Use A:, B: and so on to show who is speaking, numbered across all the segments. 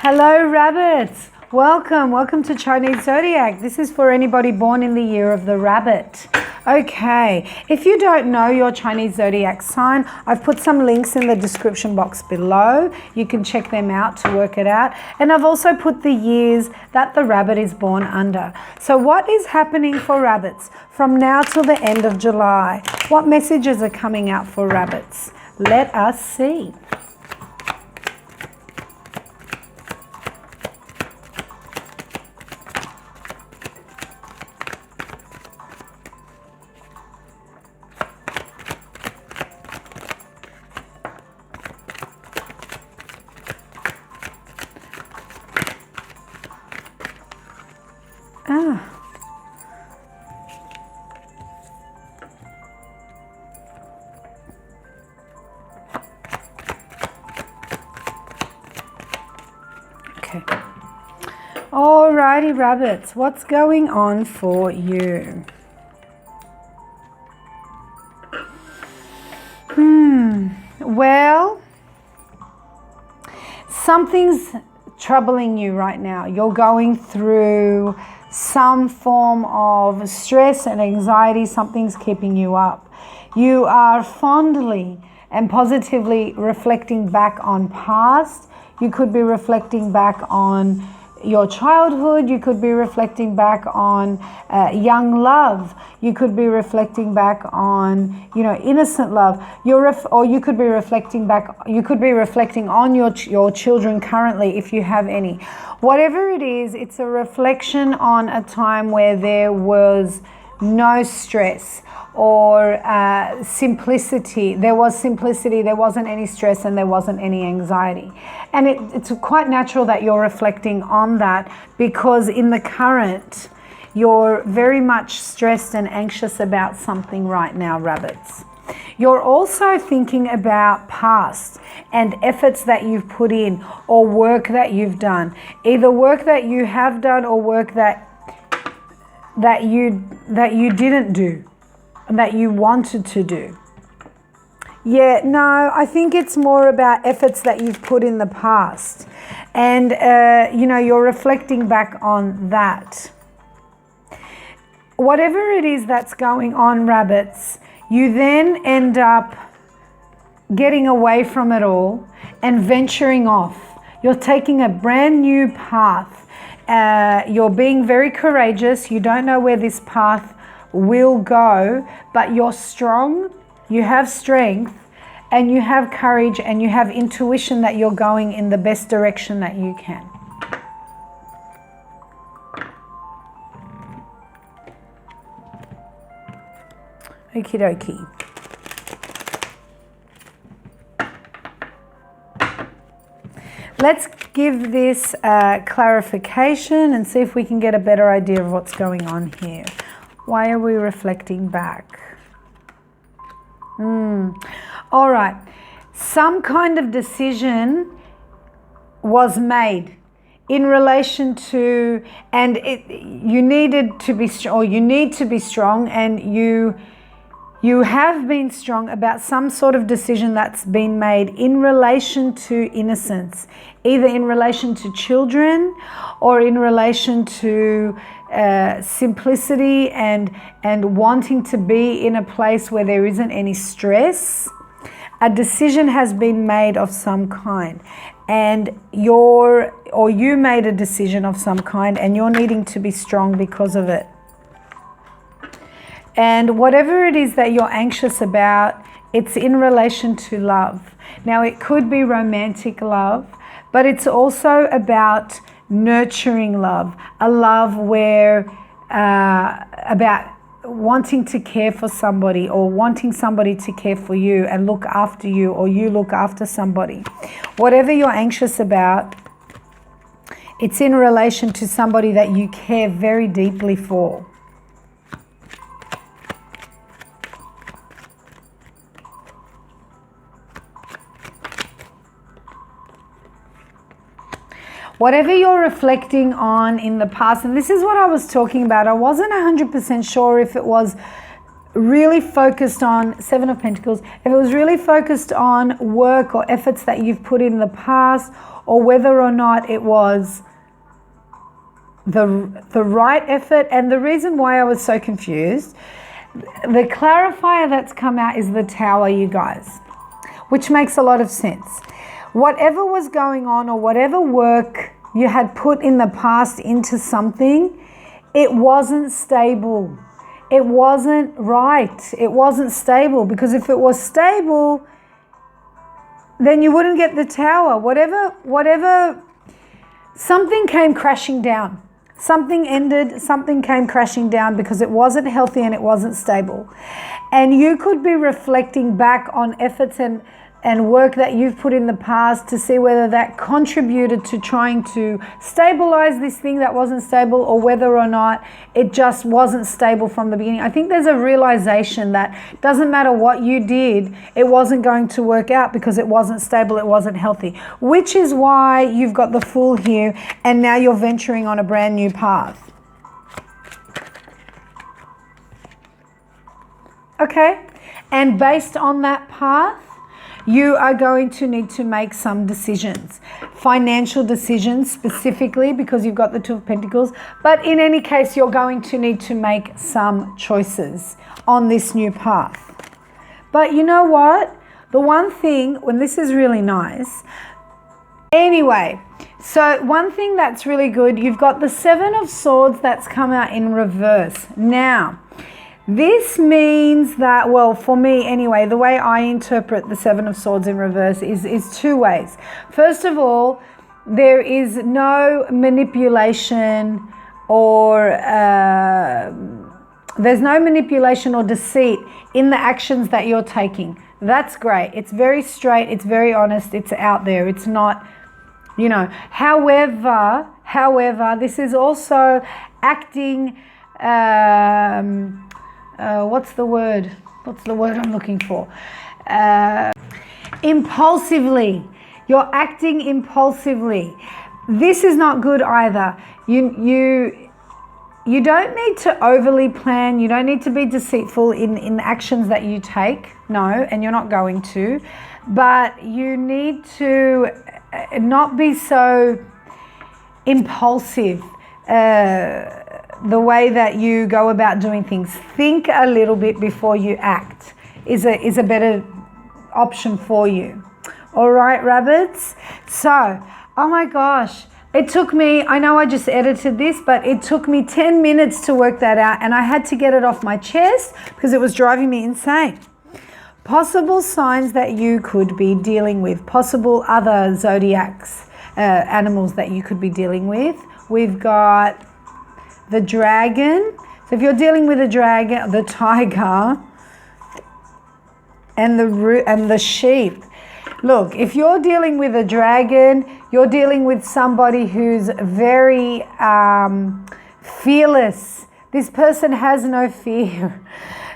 A: Hello, rabbits. Welcome to Chinese Zodiac. This is for anybody born in the year of the rabbit. Okay, if you don't know your Chinese Zodiac sign, I've put some links in the description box below. You can check them out to work it out. And I've also put the years that the rabbit is born under. So what is happening for rabbits from now till the end of July? What messages are coming out for rabbits? Let us see. Okay. Alrighty, rabbits, what's going on for you? Well, something's troubling you right now. You're going through some form of stress and anxiety. Something's keeping you up. You are fondly and positively reflecting back on past. You could be reflecting back on your childhood. You could be reflecting back on young love. You could be reflecting back on, innocent love. Or you could be reflecting back. You could be reflecting on your children currently, if you have any. Whatever it is, it's a reflection on a time where there was no stress or simplicity. There was simplicity, there wasn't any stress, and there wasn't any anxiety. And it's quite natural that you're reflecting on that, because in the current, you're very much stressed and anxious about something right now, rabbits. You're also thinking about past and efforts that you've put in, or work that you've done. Either work that you have done or work that you didn't do, that you wanted to do. Yeah, no, I think it's more about efforts that you've put in the past. And, you're reflecting back on that. Whatever it is that's going on, rabbits, you then end up getting away from it all and venturing off. You're taking a brand new path. You're being very courageous. You don't know where this path will go, but you're strong, you have strength, and you have courage, and you have intuition that you're going in the best direction that you can. Okie dokie. Let's give this clarification and see if we can get a better idea of what's going on here. Why are we reflecting back? All right. Some kind of decision was made in relation to, and you needed to be strong, or you need to be strong, and you have been strong about some sort of decision that's been made in relation to innocence, either in relation to children or in relation to simplicity and wanting to be in a place where there isn't any stress. A decision has been made of some kind, and you made a decision of some kind, and you're needing to be strong because of it. And whatever it is that you're anxious about, it's in relation to love. Now, it could be romantic love, but it's also about nurturing love, a love where about wanting to care for somebody, or wanting somebody to care for you and look after you, or you look after somebody. Whatever you're anxious about, it's in relation to somebody that you care very deeply for. Whatever you're reflecting on in the past, and this is what I was talking about. I wasn't 100% sure if it was really focused on Seven of Pentacles, if it was really focused on work or efforts that you've put in the past, or whether or not it was the right effort. And the reason why I was so confused, the clarifier that's come out is the Tower, you guys, which makes a lot of sense. Whatever was going on or whatever work you had put in the past into something, it wasn't stable. It wasn't right. It wasn't stable, because if it was stable, then you wouldn't get the Tower. Whatever, something came crashing down. Something ended, something came crashing down because it wasn't healthy and it wasn't stable. And you could be reflecting back on efforts and work that you've put in the past to see whether that contributed to trying to stabilize this thing that wasn't stable, or whether or not it just wasn't stable from the beginning. I think there's a realization that doesn't matter what you did, it wasn't going to work out because it wasn't stable, it wasn't healthy, which is why you've got the Fool here, and now you're venturing on a brand new path. Okay, and based on that path, you are going to need to make some decisions, financial decisions specifically, because you've got the Two of Pentacles. But in any case, you're going to need to make some choices on this new path. But you know what? The one thing, when this is really nice, anyway, so one thing that's really good, you've got the Seven of Swords that's come out in reverse. Now, this means that, well, for me anyway, the way I interpret the Seven of Swords in reverse is two ways. First of all, there is no manipulation or there's no manipulation or deceit in the actions that you're taking. That's great. It's very straight. It's very honest. It's out there. It's not, you know. However, this is also acting. What's the word I'm looking for? Impulsively. You're acting impulsively. This is not good either. You don't need to overly plan. You don't need to be deceitful in actions that you take. No, and you're not going to. But you need to not be so impulsive. The way that you go about doing things. Think a little bit before you act is a better option for you. All right, rabbits? So, oh my gosh, it took me, I know I just edited this, but it took me 10 minutes to work that out, and I had to get it off my chest because it was driving me insane. Possible signs that you could be dealing with, possible other zodiacs, animals that you could be dealing with. We've got the dragon. So if you're dealing with a dragon, the tiger, and the sheep. Look, if you're dealing with a dragon, you're dealing with somebody who's very fearless. This person has no fear.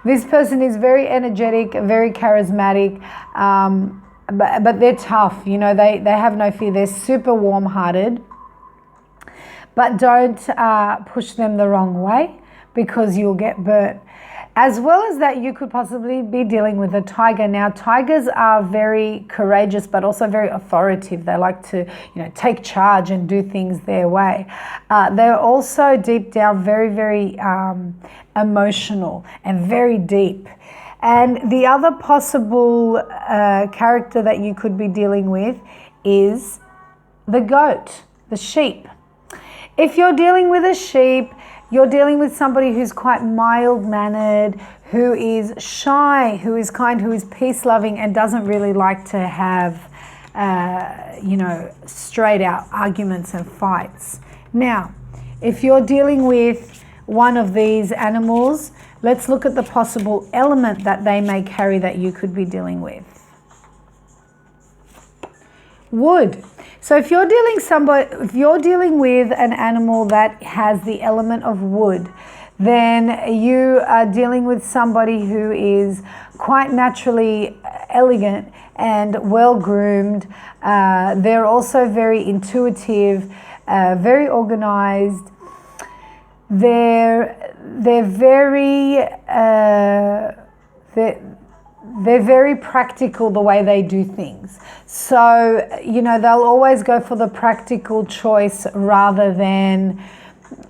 A: This person is very energetic, very charismatic, but they're tough. You know, they have no fear. They're super warm-hearted. But don't push them the wrong way, because you'll get burnt. As well as that, you could possibly be dealing with a tiger. Now, tigers are very courageous, but also very authoritative. They like to, you know, take charge and do things their way. They're also deep down very, very emotional and very deep. And the other possible character that you could be dealing with is the goat, the sheep. If you're dealing with a sheep, you're dealing with somebody who's quite mild-mannered, who is shy, who is kind, who is peace-loving, and doesn't really like to have, straight-out arguments and fights. Now, if you're dealing with one of these animals, let's look at the possible element that they may carry that you could be dealing with. Wood. So if you're dealing with an animal that has the element of wood, then you are dealing with somebody who is quite naturally elegant and well-groomed. They're also very intuitive, very organized. They're very they're very practical the way they do things. So, you know, they'll always go for the practical choice rather than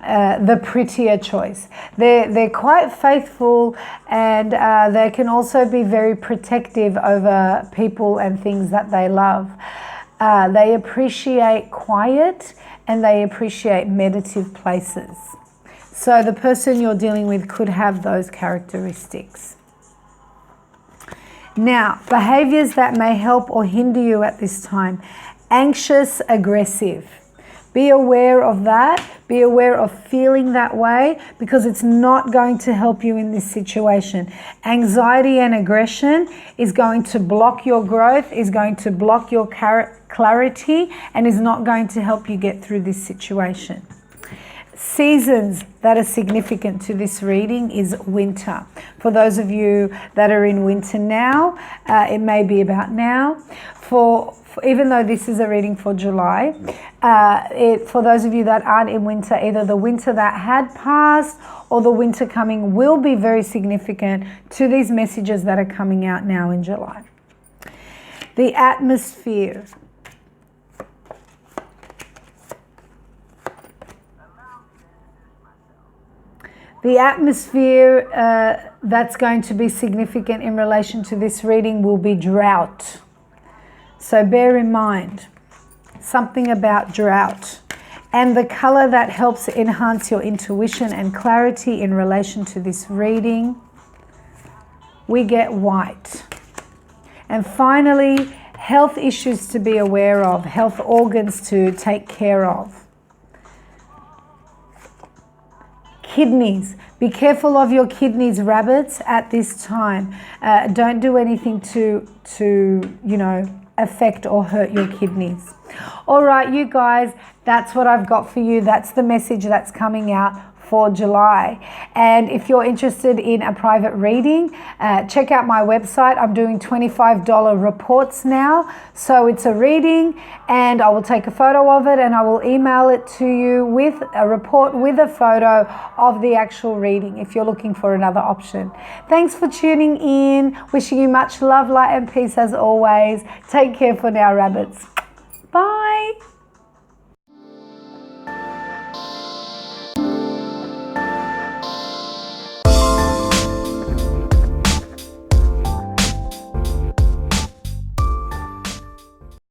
A: the prettier choice. They're quite faithful, and they can also be very protective over people and things that they love. They appreciate quiet and they appreciate meditative places. So the person you're dealing with could have those characteristics. Now, behaviors that may help or hinder you at this time. Anxious, aggressive. Be aware of that. Be aware of feeling that way, because it's not going to help you in this situation. Anxiety and aggression is going to block your growth, is going to block your clarity, and is not going to help you get through this situation. Seasons that are significant to this reading is winter. For those of you that are in winter now, it may be about now. Even though this is a reading for July, for those of you that aren't in winter, either the winter that had passed or the winter coming will be very significant to these messages that are coming out now in July. The atmosphere. The atmosphere that's going to be significant in relation to this reading will be drought. So bear in mind something about drought. And the color that helps enhance your intuition and clarity in relation to this reading, we get white. And finally, health issues to be aware of, health organs to take care of. Kidneys. Be careful of your kidneys, rabbits, at this time. Don't do anything to affect or hurt your kidneys. All right, you guys, that's what I've got for you. That's the message that's coming out for July. And if you're interested in a private reading, check out my website. I'm doing $25 reports now. So it's a reading, and I will take a photo of it and I will email it to you with a report with a photo of the actual reading if you're looking for another option. Thanks for tuning in. Wishing you much love, light and peace as always. Take care for now, rabbits. Bye.